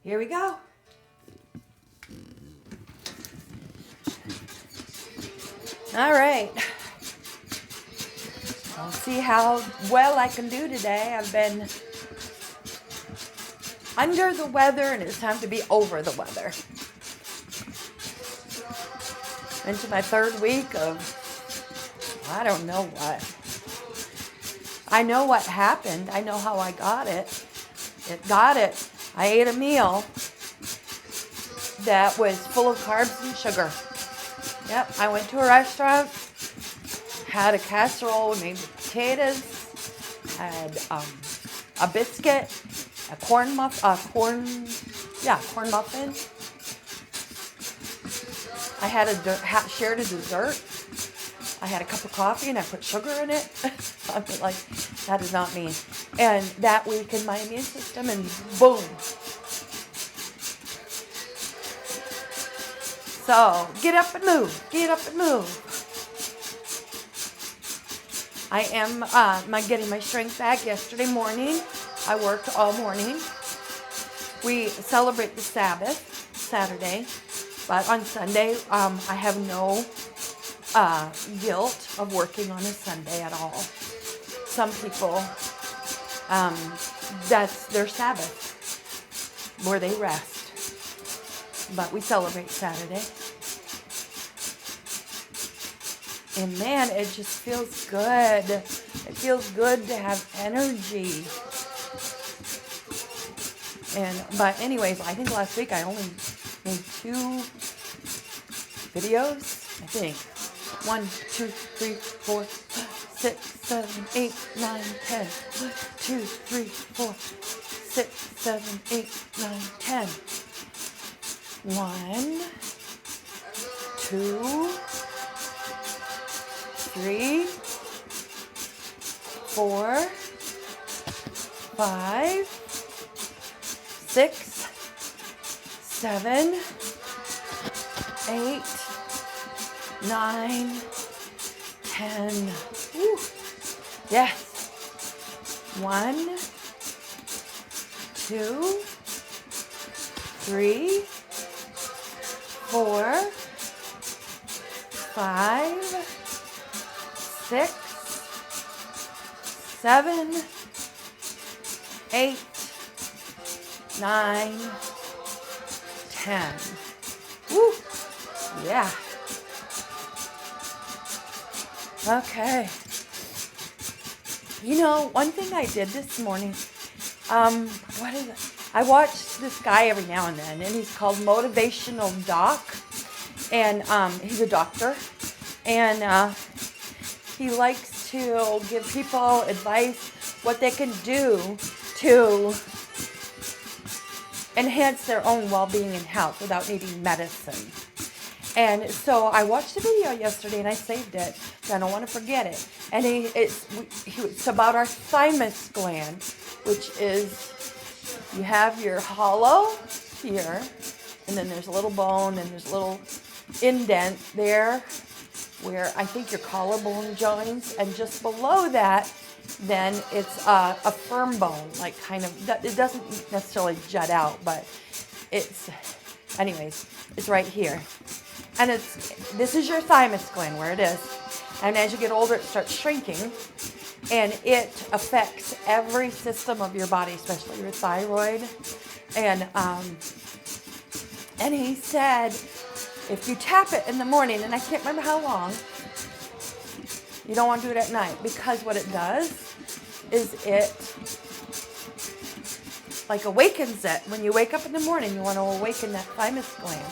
Here we go. All right. I'll see how well I can do today. I've been under the weather and it's time to be over the weather. Into my third week of, I don't know what. I know what happened. I know how I got it. I ate a meal that was full of carbs and sugar. Yep, I went to a restaurant, had a casserole with maybe potatoes, had a biscuit, a corn muffin. I had shared a dessert. I had a cup of coffee and I put sugar in it. I mean, like, that is not me. And that weakened my immune system and boom. So, get up and move. I am getting my strength back yesterday morning. I worked all morning. We celebrate the Sabbath, Saturday. But on Sunday, I have no guilt of working on a Sunday at all. Some people, that's their Sabbath, where they rest. But we celebrate Saturday. And man, it just feels good. It feels good to have energy. But anyways, I think last week I only made 2 videos. I think 1, 2, 3, 4, 6, 7, 8, 9, 10. 1, 2, 3, 4, 6, 7, 8, 9, 10. 1, 2, 3, 4, 5, 6, 7, 8, 9, 10. Woo. Yes. 1, 2, 3, 4, 5, 6, 7, 8, 9, 10. Woo! Yeah. Okay. You know, one thing I did this morning, what is it? I watch this guy every now and then, and he's called Motivational Doc, and he's a doctor, and he likes to give people advice what they can do to enhance their own well-being and health without needing medicine. And so I watched the video yesterday and I saved it, so I don't want to forget it. And it's about our thymus gland, which is, you have your hollow here, and then there's a little bone and there's a little indent there where I think your collarbone joins, and just below that, then it's a firm bone, like kind of, it doesn't necessarily jut out, but it's right here. And this is your thymus gland, where it is. And as you get older, it starts shrinking, and it affects every system of your body, especially your thyroid. And he said, if you tap it in the morning, and I can't remember how long, you don't want to do it at night, because what it does is it like awakens it. When you wake up in the morning, you want to awaken that thymus gland.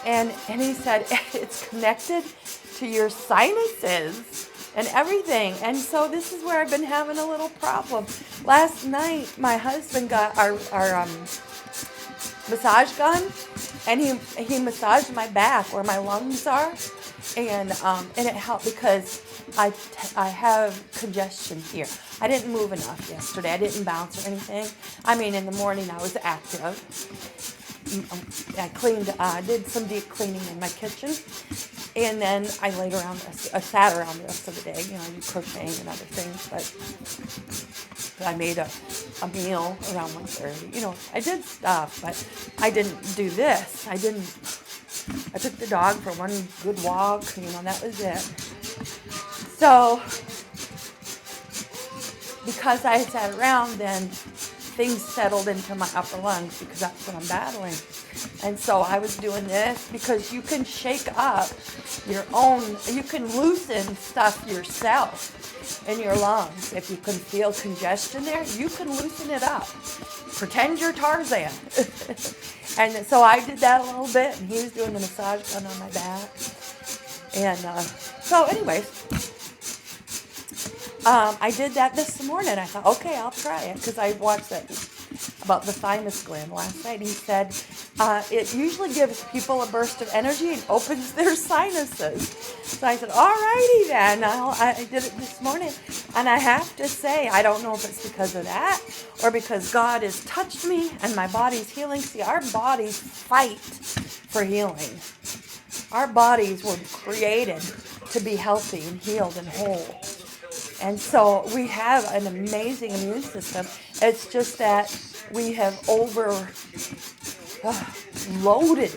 And he said it's connected to your sinuses and everything. And so this is where I've been having a little problem. Last night, my husband got our massage gun, and he massaged my back where my lungs are, and it helped because I have congestion here. I didn't move enough yesterday. I didn't bounce or anything. I mean, in the morning I was active. I did some deep cleaning in my kitchen, and then I sat around the rest of the day. I did crocheting and other things, but I made a a meal around 1:30. You know, I did stuff, but I didn't do this. I took the dog for one good walk, you know, that was it. So, because I sat around, then things settled into my upper lungs because that's what I'm battling. And so I was doing this because you can shake up you can loosen stuff yourself in your lungs. If you can feel congestion there, you can loosen it up. Pretend you're Tarzan. And so I did that a little bit, and he was doing the massage gun on my back. And so anyways, I did that this morning. I thought, okay, I'll try it, because I watched that about the thymus gland last night. He said it usually gives people a burst of energy and opens their sinuses. So I said, all righty then. I did it this morning. And I have to say, I don't know if it's because of that or because God has touched me and my body's healing. See, our bodies fight for healing. Our bodies were created to be healthy and healed and whole. And so we have an amazing immune system. It's just that we have overloaded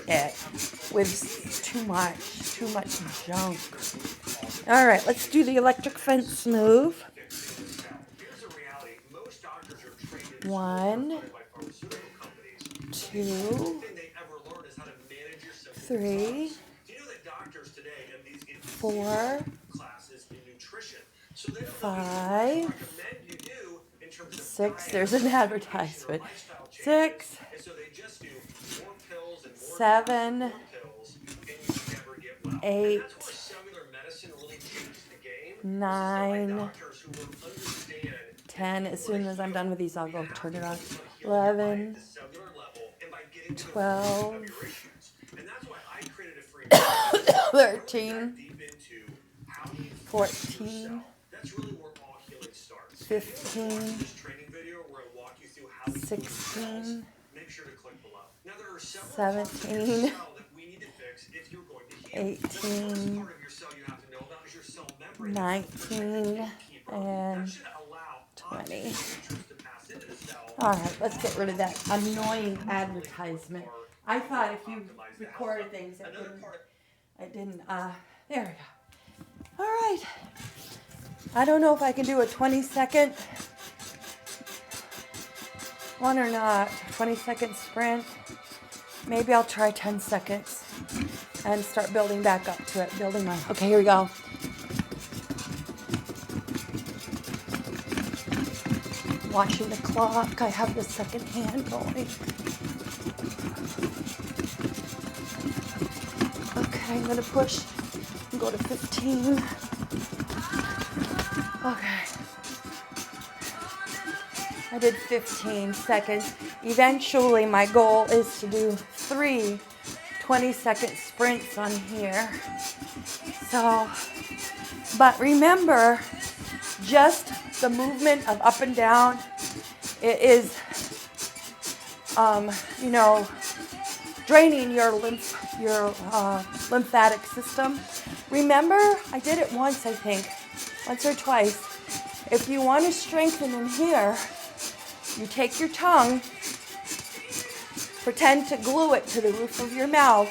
it with too much junk. All right, let's do the electric fence move. 1, 2, 3, 4, 5, 6, there's an advertisement, 6, 7, 8, 9, 10. As soon as I'm done with these, I'll go turn it on. 11, 12, 13, 14, 15, 16, 17, 18, 19, and 20. All right, let's get rid of that annoying advertisement. I thought if you recorded things, it didn't, there we go. All right. I don't know if I can do a 20-second one or not. 20-second sprint. Maybe I'll try 10 seconds and start building back up to it. Okay, here we go. Watching the clock. I have the second hand going. Okay, I'm going to push and go to 15. Okay. I did 15 seconds. Eventually, my goal is to do 3 20-second sprints on here. So, but remember, just the movement of up and down, it is, draining your lymphatic system. Remember, I did it once, I think, once or twice. If you want to strengthen in here, you take your tongue, pretend to glue it to the roof of your mouth,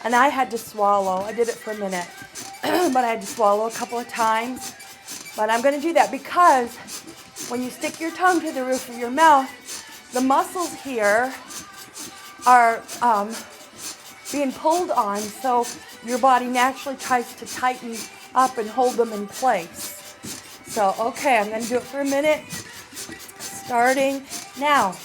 and I had to swallow. I did it for a minute, but I had to swallow a couple of times. But I'm going to do that because when you stick your tongue to the roof of your mouth, the muscles here are being pulled on, so your body naturally tries to tighten up and hold them in place. So, okay, I'm going to do it for a minute, starting now.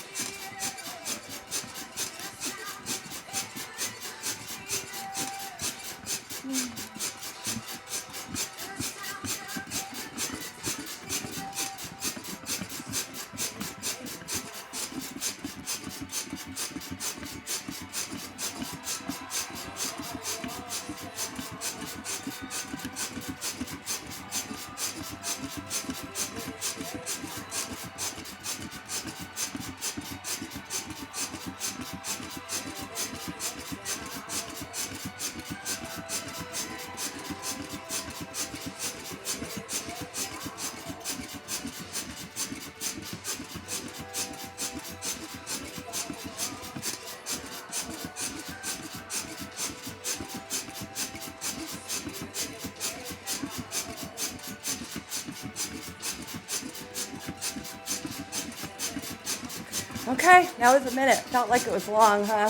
Okay, that was a minute. Felt like it was long, huh?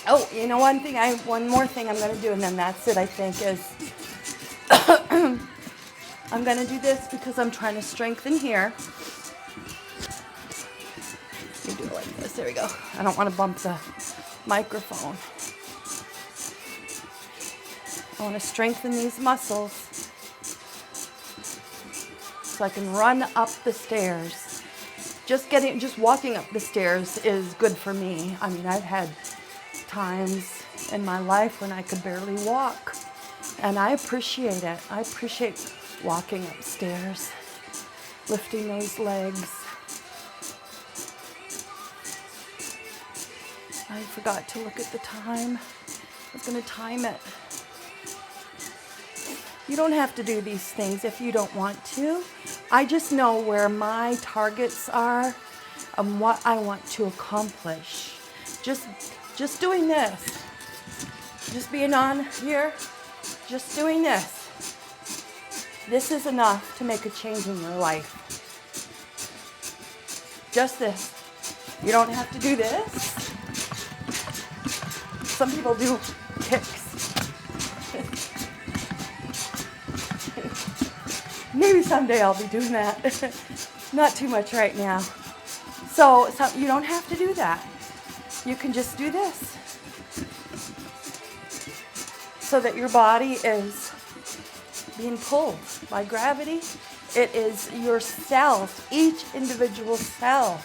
Oh, you know, one more thing I'm going to do, and then that's it, I think, is I'm going to do this because I'm trying to strengthen here. You do it like this. There we go. I don't want to bump the microphone. I want to strengthen these muscles so I can run up the stairs. Just walking up the stairs is good for me. I mean, I've had times in my life when I could barely walk, and I appreciate it. I appreciate walking upstairs, lifting those legs. I forgot to look at the time. I was going to time it. You don't have to do these things if you don't want to. I just know where my targets are and what I want to accomplish. Just doing this. Just being on here. Just doing this. This is enough to make a change in your life. Just this. You don't have to do this. Some people do kicks. Maybe someday I'll be doing that. Not too much right now. So you don't have to do that. You can just do this. So that your body is being pulled by gravity. It is your cells, each individual cell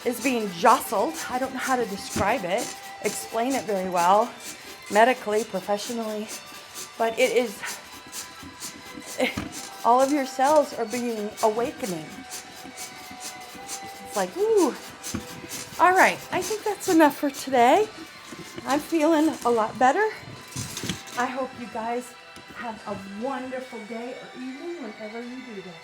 is being jostled. I don't know how to describe it, explain it very well, medically, professionally, but it is, all of your cells are being awakening. It's like, ooh. All right, I think that's enough for today. I'm feeling a lot better. I hope you guys have a wonderful day or evening whenever you do this.